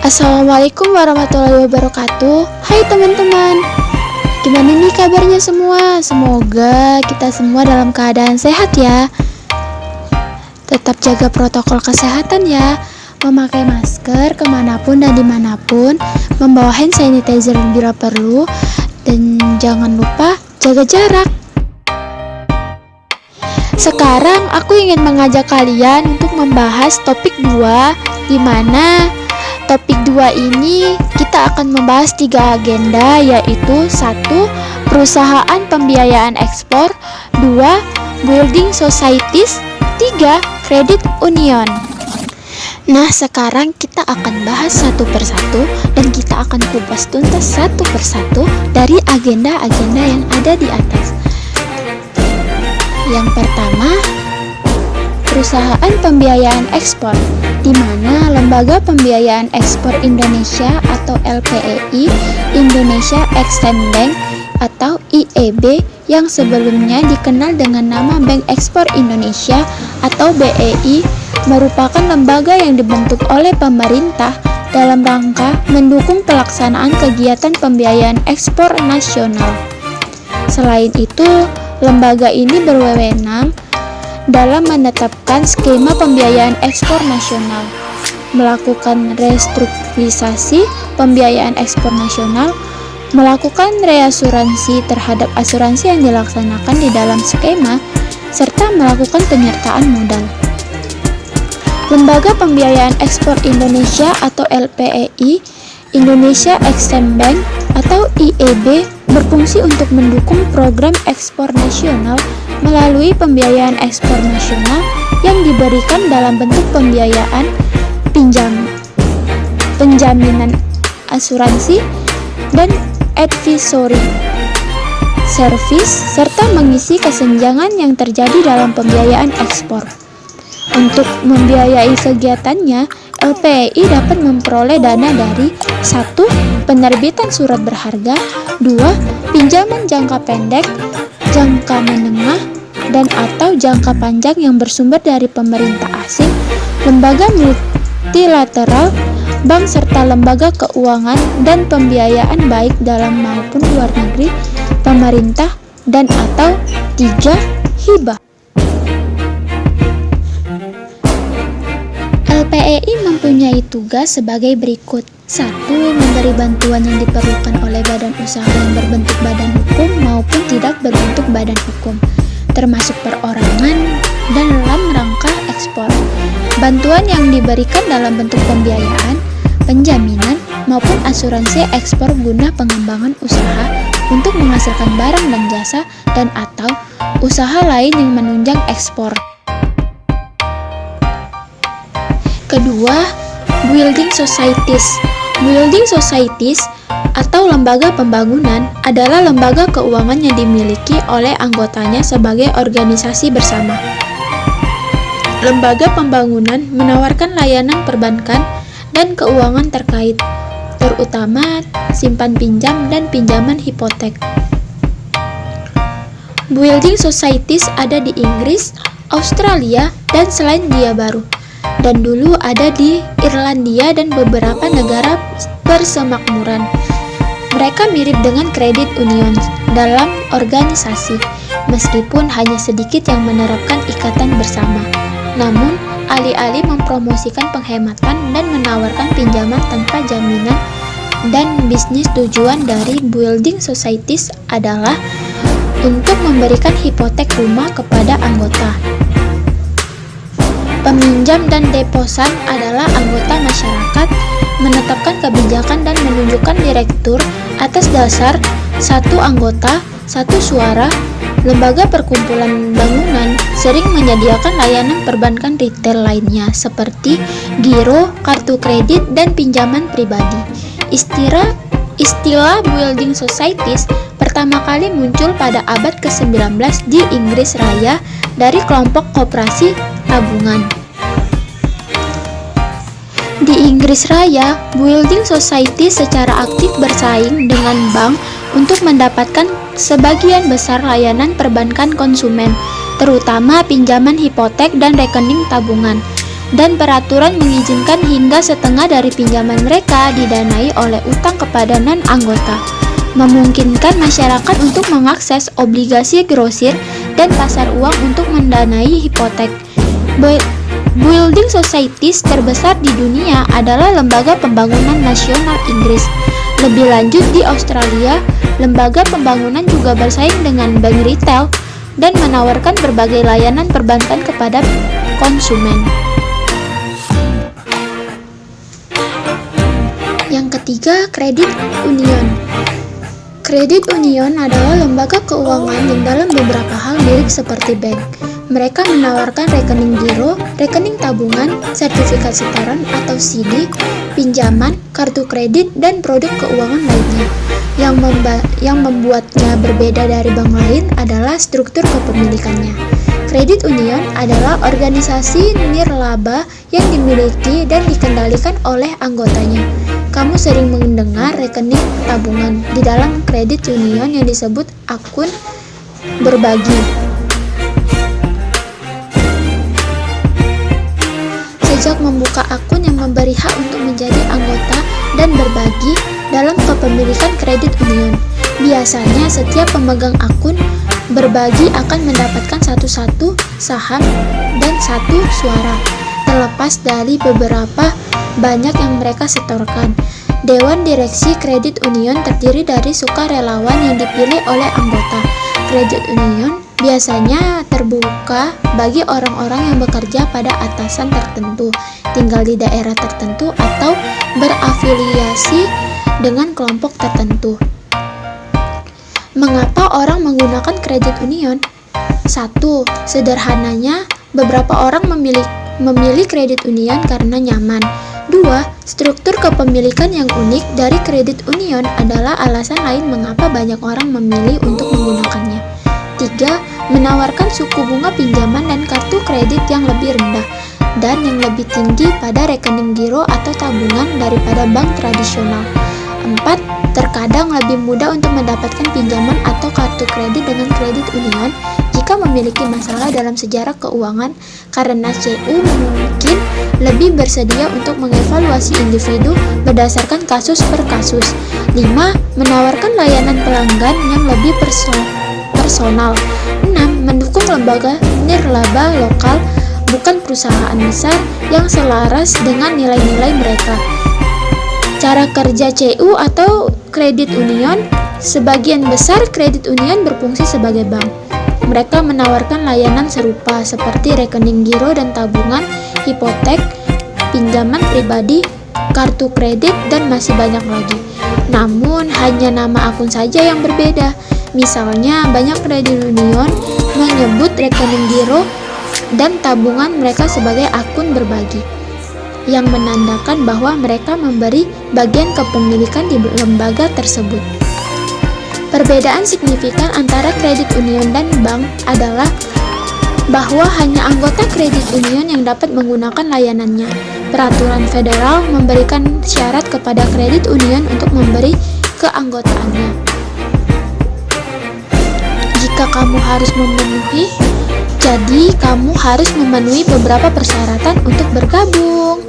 Assalamualaikum warahmatullahi wabarakatuh. Hai teman-teman, gimana nih kabarnya semua? Semoga kita semua dalam keadaan sehat ya. Tetap jaga protokol kesehatan ya, memakai masker kemanapun dan dimanapun, membawa hand sanitizer bila perlu, dan jangan lupa jaga jarak. Sekarang aku ingin mengajak kalian untuk membahas topik 2, di mana topik 2 ini kita akan membahas 3 agenda, yaitu 1. Perusahaan pembiayaan ekspor, 2. Building societies, 3. Credit union. Nah, sekarang kita akan bahas satu persatu dan kita akan kupas tuntas satu persatu dari agenda-agenda yang ada di atas. Yang pertama, perusahaan pembiayaan ekspor, di mana Lembaga Pembiayaan Ekspor Indonesia atau LPEI, Indonesia Exim Bank atau IEB yang sebelumnya dikenal dengan nama Bank Ekspor Indonesia atau BEI, merupakan lembaga yang dibentuk oleh pemerintah dalam rangka mendukung pelaksanaan kegiatan pembiayaan ekspor nasional. Selain itu, lembaga ini berwenang dalam menetapkan skema pembiayaan ekspor nasional, melakukan restrukturisasi pembiayaan ekspor nasional, melakukan reasuransi terhadap asuransi yang dilaksanakan di dalam skema, serta melakukan penyertaan modal. Lembaga Pembiayaan Ekspor Indonesia atau LPEI, Indonesia Exim Bank atau IEB berfungsi untuk mendukung program ekspor nasional melalui pembiayaan ekspor nasional yang diberikan dalam bentuk pembiayaan, penjaminan asuransi, dan advisory service, serta mengisi kesenjangan yang terjadi dalam pembiayaan ekspor. Untuk membiayai kegiatannya, LPEI dapat memperoleh dana dari 1. Penerbitan surat berharga, 2. Pinjaman jangka pendek, jangka menengah, dan atau jangka panjang yang bersumber dari pemerintah asing, lembaga multilateral, bank serta lembaga keuangan dan pembiayaan baik dalam maupun luar negeri, pemerintah, dan atau 3. Hibah. LPEI mempunyai tugas sebagai berikut. 1. Memberi bantuan yang diperlukan oleh badan usaha yang berbentuk badan hukum maupun tidak berbentuk badan hukum, termasuk perorangan dan dalam rangka ekspor. Bantuan yang diberikan dalam bentuk pembiayaan, penjaminan, maupun asuransi ekspor guna pengembangan usaha untuk menghasilkan barang dan jasa dan atau usaha lain yang menunjang ekspor. Kedua, building societies. Building societies atau lembaga pembangunan adalah lembaga keuangan yang dimiliki oleh anggotanya sebagai organisasi bersama. Lembaga pembangunan menawarkan layanan perbankan dan keuangan terkait, terutama simpan pinjam dan pinjaman hipotek. Building societies ada di Inggris, Australia, dan Selandia Baru, dan dulu ada di Irlandia dan beberapa negara persemakmuran. Mereka mirip dengan credit union dalam organisasi, meskipun hanya sedikit yang menerapkan ikatan bersama. Namun, alih-alih mempromosikan penghematan dan menawarkan pinjaman tanpa jaminan, dan bisnis tujuan dari building societies adalah untuk memberikan hipotek rumah kepada anggota. Peminjam dan deposan adalah anggota masyarakat, menetapkan kebijakan dan menunjukkan direktur atas dasar 1 anggota, 1 suara. Lembaga perkumpulan bangunan sering menyediakan layanan perbankan retail lainnya seperti giro, kartu kredit, dan pinjaman pribadi. Istilah building societies pertama kali muncul pada abad ke-19 di Inggris Raya dari kelompok koperasi tabungan. Di Inggris Raya, building society secara aktif bersaing dengan bank untuk mendapatkan sebagian besar layanan perbankan konsumen, terutama pinjaman hipotek dan rekening tabungan. dan peraturan mengizinkan hingga setengah dari pinjaman mereka didanai oleh utang kepada non-anggota, memungkinkan masyarakat untuk mengakses obligasi grosir dan pasar uang untuk mendanai hipotek. Building Societies terbesar di dunia adalah Lembaga Pembangunan Nasional Inggris. Lebih lanjut di Australia, lembaga pembangunan juga bersaing dengan bank retail dan menawarkan berbagai layanan perbankan kepada konsumen. Yang ketiga, kredit union. Kredit union adalah lembaga keuangan yang dalam beberapa hal mirip seperti bank. Mereka menawarkan rekening giro, rekening tabungan, sertifikat setoran atau CD, pinjaman, kartu kredit, dan produk keuangan lainnya. Yang membuatnya berbeda dari bank lain adalah struktur kepemilikannya. Kredit union adalah organisasi nirlaba yang dimiliki dan dikendalikan oleh anggotanya. Kamu sering mendengar rekening tabungan. Di dalam kredit union yang disebut akun berbagi. Sejak membuka akun yang memberi hak untuk menjadi anggota dan berbagi dalam kepemilikan kredit union. Biasanya setiap pemegang akun berbagi akan mendapatkan satu saham dan satu suara, terlepas dari beberapa banyak yang mereka setorkan. Dewan Direksi Kredit Union terdiri dari sukarelawan yang dipilih oleh anggota. Kredit Union biasanya terbuka bagi orang-orang yang bekerja pada atasan tertentu, tinggal di daerah tertentu, atau berafiliasi dengan kelompok tertentu. Mengapa orang menggunakan kredit union? 1. Sederhananya, beberapa orang memilih kredit union karena nyaman. 2. Struktur kepemilikan yang unik dari kredit union adalah alasan lain mengapa banyak orang memilih untuk menggunakannya. 3. Menawarkan suku bunga pinjaman dan kartu kredit yang lebih rendah dan yang lebih tinggi pada rekening giro atau tabungan daripada bank tradisional. 4. Terkadang lebih mudah untuk mendapatkan pinjaman atau kartu kredit dengan kredit union jika memiliki masalah dalam sejarah keuangan, karena CU mungkin lebih bersedia untuk mengevaluasi individu berdasarkan kasus per kasus. 5. Menawarkan layanan pelanggan yang lebih personal. 6. Mendukung lembaga nirlaba lokal, bukan perusahaan besar yang selaras dengan nilai-nilai mereka. Cara kerja CU atau kredit union. Sebagian besar kredit union berfungsi sebagai bank. Mereka menawarkan layanan serupa seperti rekening giro dan tabungan, hipotek, pinjaman pribadi, kartu kredit, dan masih banyak lagi. Namun, hanya nama akun saja yang berbeda. Misalnya, banyak kredit union menyebut rekening giro dan tabungan mereka sebagai akun berbagi, yang menandakan bahwa mereka memberi bagian kepemilikan di lembaga tersebut. Perbedaan signifikan antara kredit union dan bank adalah bahwa hanya anggota kredit union yang dapat menggunakan layanannya. Peraturan federal memberikan syarat kepada kredit union untuk memberi keanggotaannya. Jika kamu harus memenuhi beberapa persyaratan untuk bergabung.